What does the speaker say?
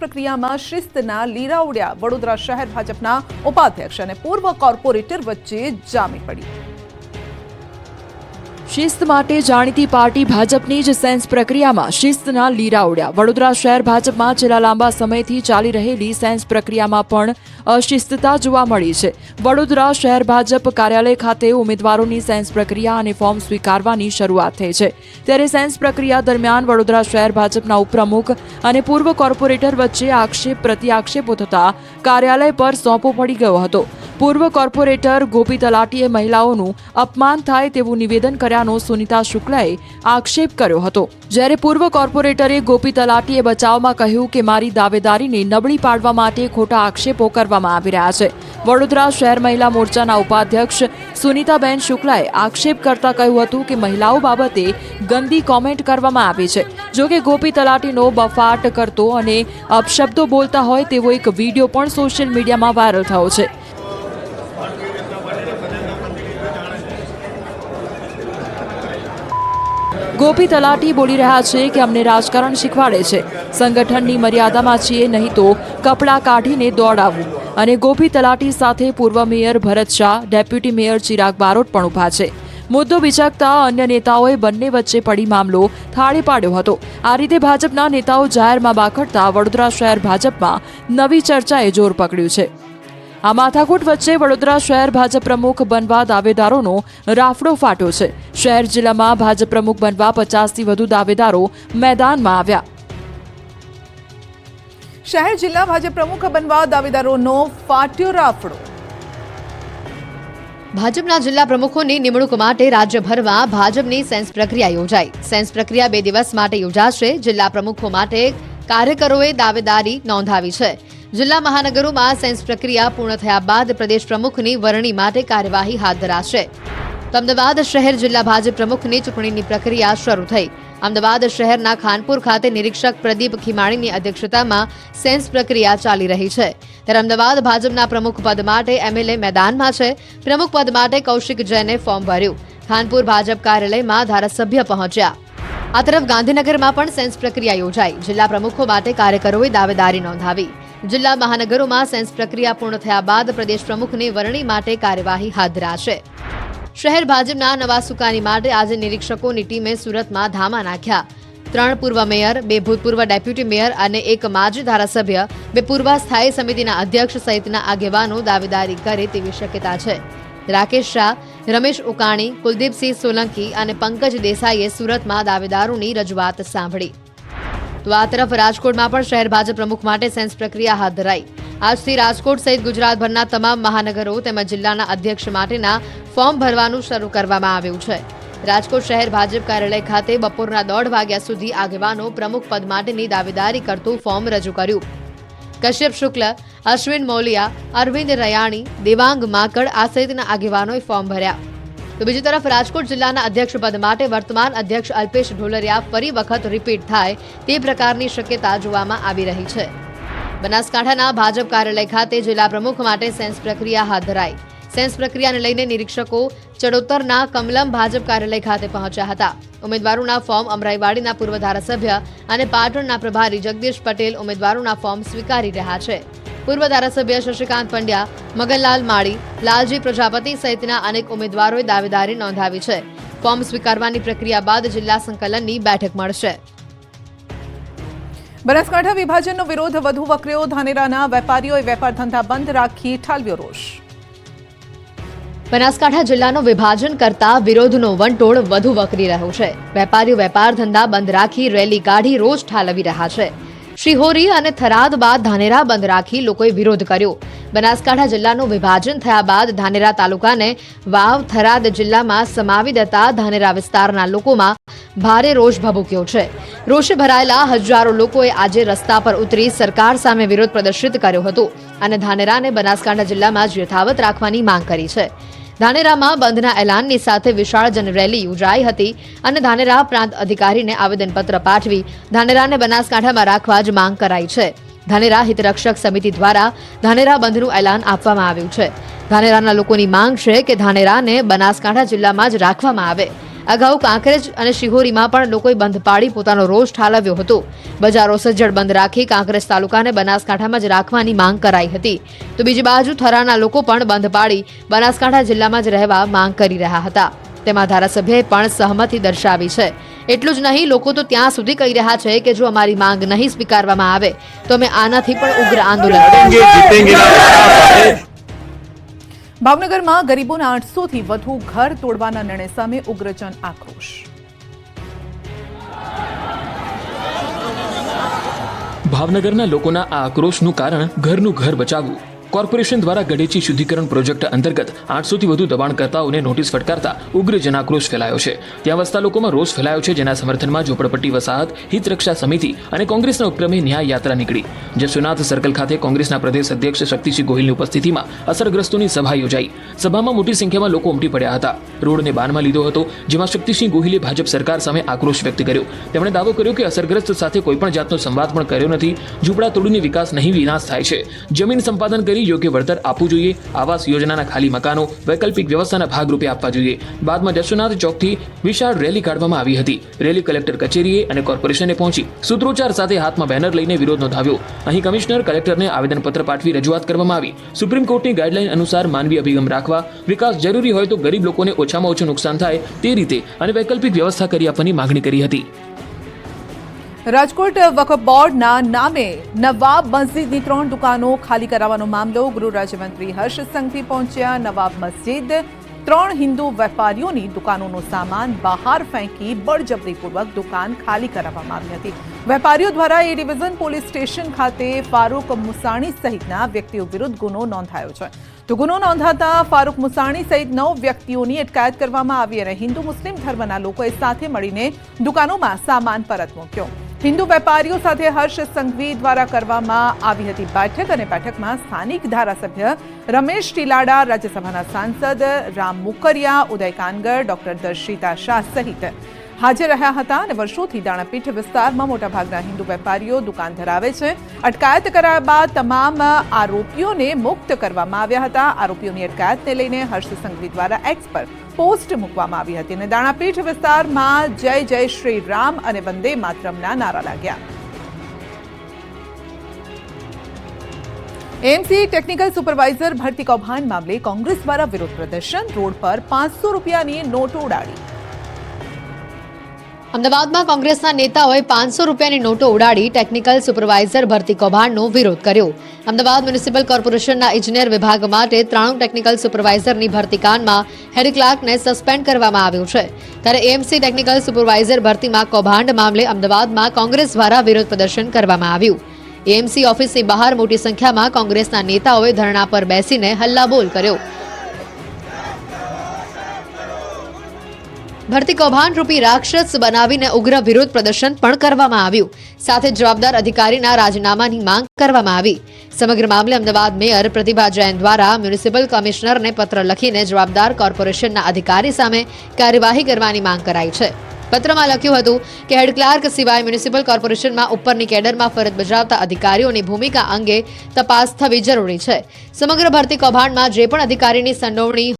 પ્રક્રિયામાં શિસ્તના લીરા ઉડ્યા. વડોદરા શહેર ભાજપના ઉપાધ્યક્ષ અને પૂર્વ કોર્પોરેટર વચ્ચે જામી પડી. શિસ્ત માટે જાણીતી પાર્ટી ભાજપની જ સેન્સ પ્રક્રિયામાં શિસ્તના લીરા ઉડ્યા. વડોદરા શહેર ભાજપમાં છેલ્લા લાંબા સમયથી ચાલી રહેલી સેન્સ પ્રક્રિયામાં પણ અશિસ્તતા જોવા મળી છે. વડોદરા શહેર ભાજપ કાર્યાલય ખાતે ઉમેદવારોની સેન્સ પ્રક્રિયા અને ફોર્મ સ્વીકારવાની શરૂઆત થઈ છે. ત્યારે સેન્સ પ્રક્રિયા દરમિયાન વડોદરા શહેર ભાજપના ઉપપ્રમુખ અને પૂર્વ કોર્પોરેટર વચ્ચે આક્ષેપ પ્રત્યાક્ષેપો થતા કાર્યાલય પર સોંપો પડી ગયો હતો. પૂર્વ કોર્પોરેટર ગોપી તલાટીએ મહિલાઓનું અપમાન થાય તેવું નિવેદન કર્યાનો સુનિતા શુક્લાએ આક્ષેપ કર્યો હતો. જ્યારે પૂર્વ કોર્પોરેટરે ગોપી તલાટીએ બચાવમાં કહ્યું કે મારી દાવેદારીને નબળી પાડવા માટે ખોટા આક્ષેપો કરવામાં આવી રહ્યા છે. વડોદરા શહેર મહિલા મોરચાના ઉપાધ્યક્ષ સુનિતાબેન શુક્લાએ આક્ષેપ કરતા કહ્યું હતું કે મહિલાઓ બાબતે ગંદી કોમેન્ટ કરવામાં આવી છે. જોકે ગોપી તલાટીનો બફાટ કરતો અને અપશબ્દો બોલતા હોય તેવો એક વિડીયો પણ સોશિયલ મીડિયામાં વાયરલ થયો છે. ગોપી તલાટી બોલી રહ્યા છે કે અમને રાજકારણ શીખવાડે છે. સંગઠનની મર્યાદામાં છીએ, નહીં તો કપડાં કાઢીને દોડાવવું. અને ગોપી તલાટી સાથે પૂર્વ મેયર ભરત શાહ, ડેપ્યુટી મેયર ચિરાગ બારોટ પણ ઊભા છે. મુદ્દો વિચકતા અન્ય નેતાઓએ બંને વચ્ચે પડી મામલો થાળે પાડ્યો હતો. આ રીતે ભાજપના નેતાઓ જાહેરમાં બાખડતા વડોદરા શહેર ભાજપમાં નવી ચર્ચાએ જોર પકડ્યું છે. આ માથાકૂટ વચ્ચે વડોદરા શહેર ભાજપ પ્રમુખ બનવા દાવેદારોનો રાફડો ફાટ્યો છે. શહેર જિલ્લામાં ભાજપ પ્રમુખ બનવા 50થી વધુ દાવેદારો મેદાનમાં આવ્યા. શહેર જિલ્લા ભાજપ પ્રમુખ બનવા દાવેદારોનો ફાટ્યો રાફડો. ભાજપના જિલ્લા પ્રમુખોની નિમણૂક માટે રાજ્યભરમાં ભાજપની સેન્સ પ્રક્રિયા યોજાઈ. સેન્સ પ્રક્રિયા 2 દિવસ માટે યોજાશે. જિલ્લા પ્રમુખો માટે કાર્યકરોએ દાવેદારી નોંધાવી છે. જિલ્લા મહાનગરોમાં સેન્સ પ્રક્રિયા પૂર્ણ થયા બાદ પ્રદેશ પ્રમુખની વરણી માટે કાર્યવાહી હાથ ધરાશે. અમદાવાદ શહેર જિલ્લા ભાજપ પ્રમુખની ચૂંટણીની પ્રક્રિયા શરૂ થઈ. અમદાવાદ શહેરના ખાનપુર ખાતે નિરીક્ષક પ્રદીપ ખીમાણીની અધ્યક્ષતામાં સેન્સ પ્રક્રિયા ચાલી રહી છે. ત્યારે અમદાવાદ ભાજપના પ્રમુખ પદ માટે એમએલએ મેદાનમાં છે. પ્રમુખ પદ માટે કૌશિક જૈને ફોર્મ ભર્યું. ખાનપુર ભાજપ કાર્યાલયમાં ધારાસભ્ય પહોંચ્યા. આ તરફ ગાંધીનગરમાં પણ સેન્સ પ્રક્રિયા યોજાઈ. જિલ્લા પ્રમુખો માટે કાર્યકરોએ દાવેદારી નોંધાવી. જિલ્લા મહાનગરોમાં સેન્સ પ્રક્રિયા પૂર્ણ થયા બાદ પ્રદેશ પ્રમુખની વરણી માટે કાર્યવાહી હાથ ધરાશે. શહેર ભાજપના નવા સુકાની માટે આજે નિરીક્ષકોની ટીમે સુરતમાં ધામા નાખ્યા. 3 પૂર્વ મેયર, 2 ભૂતપૂર્વ ડેપ્યુટી મેયર અને 1 માજી ધારાસભ્ય, 2 પૂર્વ સ્થાયી સમિતિના અધ્યક્ષ સહિતના આગેવાનો દાવેદારી કરે તેવી શક્યતા છે. રાકેશ શાહ, રમેશ ઉકાણી, કુલદીપસિંહ સોલંકી અને પંકજ દેસાઈએ સુરતમાં દાવેદારોની રજૂઆત સાંભળી. તો આ તરફ રાજકોટમાં પણ શહેર ભાજપ પ્રમુખ માટે સેન્સ પ્રક્રિયા હાથ ધરાઈ. આજથી રાજકોટ સહિત ગુજરાતભરના તમામ મહાનગરો તેમજ જિલ્લાના અધ્યક્ષ માટેના ફોર્મ ભરવાનું શરૂ કરવામાં આવ્યું છે. રાજકોટ શહેર ભાજપ કાર્યાલય ખાતે બપોરના 1:30 વાગ્યા સુધી આગેવાનો પ્રમુખ પદ માટેની દાવેદારી કરતું ફોર્મ રજૂ કર્યું. કશ્યપ શુક્લ, અશ્વિન મોલિયા, અરવિંદ રયાણી, દેવાંગ માકડ આ સહિતના આગેવાનોએ ફોર્મ ભર્યા. તો બીજી તરફ રાજકોટ જિલ્લાના અધ્યક્ષ પદ માટે વર્તમાન અધ્યક્ષ અલ્પેશ ઢોલરિયા ફરી વખત રિપીટ થાય તે પ્રકારની શક્યતા જોવામાં આવી રહી છે. બનાસકાંઠાના ભાજપ કાર્યાલય ખાતે જિલ્લા પ્રમુખ માટે સેન્સ પ્રક્રિયા હાથ ધરાઈ. સેન્સ પ્રક્રિયાને લઈને નિરીક્ષકો ચડોતરના કમલમ ભાજપ કાર્યાલય ખાતે પહોંચ્યા હતા. ઉમેદવારોના ફોર્મ અમરાઈવાડીના પૂર્વ ધારાસભ્ય અને પાટણના પ્રભારી જગદીશ પટેલ ઉમેદવારોના ફોર્મ સ્વીકારી રહ્યા છે. પૂર્વ ધારાસભ્ય શશિકાંત પંડ્યા, મગનલાલ માળી, લાલજી પ્રજાપતિ સહિતના અનેક ઉમેદવારોએ દાવેદારી નોંધાવી છે. ફોર્મ સ્વીકારવાની પ્રક્રિયા બાદ જિલ્લા સંકલનની બેઠક મળશે. બનાસકાંઠા વિભાજનનો વિરોધ વધુ વકર્યો. ધાનેરાના વેપારીઓએ વેપાર ધંધા બંધ રાખી ઠાલવ્યો રોષ. બનાસકાંઠા જિલ્લાનો વિભાજન કરતા વિરોધનો વંટોળ વધુ વકરી રહ્યો છે. વેપારીઓ વેપાર ધંધા બંધ રાખી રેલી કાઢી રોષ ઠાલવી રહ્યા છે. શિહોરી અને થરાદ બાદ ધાનેરા બંધ રાખી લોકોએ વિરોધ કર્યો. બનાસકાંઠા જિલ્લાનું વિભાજન થયા બાદ ધાનેરા તાલુકાને વાવ થરાદ જિલ્લામાં સમાવી દેતા ધાનેરા વિસ્તારના લોકોમાં ભારે રોષ ભભૂક્યો છે. રોષે ભરાયેલા હજારો લોકોએ આજે રસ્તા પર ઉતરી સરકાર સામે વિરોધ પ્રદર્શિત કર્યો હતો અને ધાનેરાને બનાસકાંઠા જિલ્લામાં જ યથાવત રાખવાની માંગ કરી છે. ધાનેરામાં બંધના એલાનની સાથે વિશાળ જનરેલી યોજાઈ હતી અને ધાનેરા પ્રાંત અધિકારીને આવેદનપત્ર પાઠવી ધાનેરાને બનાસકાંઠામાં રાખવા જ માંગ કરાઈ છે. ધાનેરા હિતરક્ષક સમિતિ દ્વારા ધાનેરા બંધનું એલાન આપવામાં આવ્યું છે. ધાનેરાના લોકોની માંગ છે કે ધાનેરાને બનાસકાંઠા જિલ્લામાં જ રાખવામાં આવે અગાઉ કાંકરેજ અને શિહોરીમાં પણ લોકોએ બંધ પાડી પોતાનો રોષ ઠાલવ્યો હતો. બજારો સજ્જડ બંધ રાખી કાંકરેજ તાલુકાને બનાસકાંઠામાં જ રાખવાની માંગ કરાઈ હતી. તો બીજી બાજુ થરાના લોકો પણ બંધ પાડી બનાસકાંઠા જિલ્લામાં જ રહેવા માંગ કરી રહ્યા હતા. તેમાં ધારાસભ્યએ પણ સહમતિ દર્શાવી છે. એટલું જ નહીં, લોકો તો ત્યાં સુધી કહી રહ્યા છે કે જો અમારી માંગ નહીં સ્વીકારવામાં આવે તો અમે આનાથી પણ ઉગ્ર આંદોલન કરીશું. ભાવનગરમાં ગરીબોના 800 થી વધુ ઘર તોડવાના નિર્ણય સામે ઉગ્ર જન આક્રોશ. ભાવનગરના લોકોના આ આક્રોશનું કારણ ઘરનું ઘર બચાવવું. કોર્પોરેશન દ્વારા ગઢેચી શુદ્ધિકરણ પ્રોજેક્ટ અંતર્ગત 800 થી વધુ દબાણકર્તાઓને નોટિસ ફટકારતા ઉગ્ર જનાક્રોશ ફેલાયો છે. ત્યાં વસતા લોકોમાં રોષ ફેલાયો છે, જેના સમર્થનમાં ઝોપડપટ્ટી વસાહત હિત રક્ષા સમિતિ અને કોંગ્રેસના ઉપક્રમે ન્યાય યાત્રા નીકળી. જશોનાથ સર્કલ ખાતે કોંગ્રેસના પ્રદેશ અધ્યક્ષ શક્તિસિંહ ગોહિલની ઉપસ્થિતિમાં અસરગ્રસ્તોની સભા યોજાઈ. સભામાં મોટી સંખ્યામાં લોકો ઉમટી પડ્યા હતા. રોડને બાનમાં લીધો હતો, જેમાં શક્તિસિંહ ગોહિલે ભાજપ સરકાર સામે આક્રોશ વ્યક્ત કર્યો. તેમણે દાવો કર્યો કે અસરગ્રસ્ત સાથે કોઈપણ જાતનો સંવાદ પણ કર્યો નથી. ઝૂંપડા તોડીને વિકાસ નહીં વિનાશ થાય છે. જમીન સંપાદન કરી યોગ્ય વળતર આપવું જોઈએ. આવાસ યોજનાના ખાલી મકાનો વૈકલ્પિક વ્યવસ્થાના ભાગરૂપે આપવા જોઈએ. બાદમાં જશોનાથ ચોકથી વિશાળ રેલી કાઢવામાં આવી હતી. રેલી કલેક્ટર કચેરીએ અને કોર્પોરેશને પહોંચી સૂત્રોચ્ચાર સાથે હાથમાં બેનર લઈને વિરોધ નોંધાવ્યો. અહીં કમિશનર કલેક્ટરને આવેદનપત્ર પાઠવી રજૂઆત કરવામાં આવી. સુપ્રીમ કોર્ટની ગાઈડલાઈન અનુસાર માનવી અભિગમ રાખવા, વિકાસ જરૂરી હોય તો ગરીબ લોકોને ઓછામાં ઓછું નુકસાન થાય તે રીતે અને વૈકલ્પિક વ્યવસ્થા કરી આપવાની માંગણી કરી હતી. રાજકોટ વકફ બોર્ડના નામે નવાબ મસ્જિદની 3 દુકાનો ખાલી કરાવવાનો મામલો. ગૃહ રાજ્યમંત્રી હર્ષ સંઘવી પહોંચ્યા. નવાબ મસ્જિદ 3 હિન્દુ વેપારીઓની દુકાનોનો સામાન બહાર ફેંકી બળજબરીપૂર્વક દુકાન ખાલી કરાવવામાં આવી હતી. વેપારીઓ દ્વારા એ ડિવિઝન પોલીસ સ્ટેશન ખાતે ફારૂક મુસાણી સહિતના વ્યક્તિઓ વિરુદ્ધ ગુનો નોંધાયો છે. તો ગુનો નોંધાતા ફારૂક મુસાણી સહિત 9 વ્યક્તિઓની અટકાયત કરવામાં આવી અને હિન્દુ મુસ્લિમ ધર્મના લોકોએ સાથે મળીને દુકાનોમાં સામાન પરત મૂક્યો. હિન્દુ વેપારીઓ સાથે હર્ષ સંઘવી દ્વારા કરવામાં આવી હતી બેઠક અને બેઠકમાં સ્થાનિક ધારાસભ્ય રમેશ ટીલાડા, રાજ્યસભાના સાંસદ રામ મુકરિયા, ઉદય કાનગર, ડોક્ટર દર્શિતા શાહ સહિત હાજર રહ્યા હતા અને વર્ષોથી દાણાપીઠ વિસ્તારમાં મોટાભાગના હિન્દુ વેપારીઓ દુકાન ધરાવે છે. અટકાયત કરાયા બાદ તમામ આરોપીઓને મુક્ત કરવામાં આવ્યા હતા. આરોપીઓની અટકાયતને લઈને હર્ષ સંઘવી દ્વારા એક્સ પર પોસ્ટ મૂકવામાં આવી હતી અને દાણાપીઠ વિસ્તારમાં જય જય શ્રી રામ અને વંદે માતરમના નારા લાગ્યા. એમસી ટેકનિકલ સુપરવાઇઝર ભરતી કૌભાંડ મામલે કોંગ્રેસ દ્વારા વિરોધ પ્રદર્શન. રોડ પર 500 રૂપિયાની નોટો ઉડાડી. અમદાવાદમાં કોંગ્રેસના નેતાઓએ 500 રૂપિયાની નોટો ઉડાડી ટેકનિકલ સુપરવાઇઝર ભરતી કૌભાંડનો વિરોધ કર્યો. અમદાવાદ મ્યુનિસિપલ કોર્પોરેશનના ઇજનેર વિભાગ માટે 93 ટેકનિકલ સુપરવાઇઝરની ભરતી કામમાં હેડ ક્લાર્કને સસ્પેન્ડ કરવામાં આવ્યો છે. ત્યારે એએમસી ટેકનિકલ સુપરવાઇઝર ભરતીમાં કૌભાંડ મામલે અમદાવાદમાં કોંગ્રેસ દ્વારા વિરોધ પ્રદર્શન કરવામાં આવ્યું. એએમસી ઓફિસની બહાર મોટી સંખ્યામાં કોંગ્રેસના નેતાઓએ ધરણા પર બેસીને હલ્લાબોલ કર્યો. ભરતી કૌભાંડ રૂપી રાક્ષસ બનાવીને ઉગ્ર વિરોધ પ્રદર્શન પણ કરવામાં આવ્યું. સાથે જવાબદાર અધિકારીના રાજીનામાની માંગ કરવામાં આવી. સમગ્ર મામલે અમદાવાદ મેયર પ્રતિભા જૈન દ્વારા મ્યુનિસિપલ કમિશનરને પત્ર લખીને જવાબદાર કોર્પોરેશનના અધિકારી સામે કાર્યવાહી કરવાની માંગ કરાઈ છે. પત્રમાં લખ્યું હતું કે હેડ ક્લાર્ક સિવાય મ્યુનિસિપલ કોર્પોરેશનમાં ઉપરની કેડરમાં ફરજ બજાવતા અધિકારીઓની ભૂમિકા અંગે તપાસ થવી જરૂરી છે. સમગ્ર ભરતી કૌભાંડમાં જે પણ અધિકારીની સંડોવણી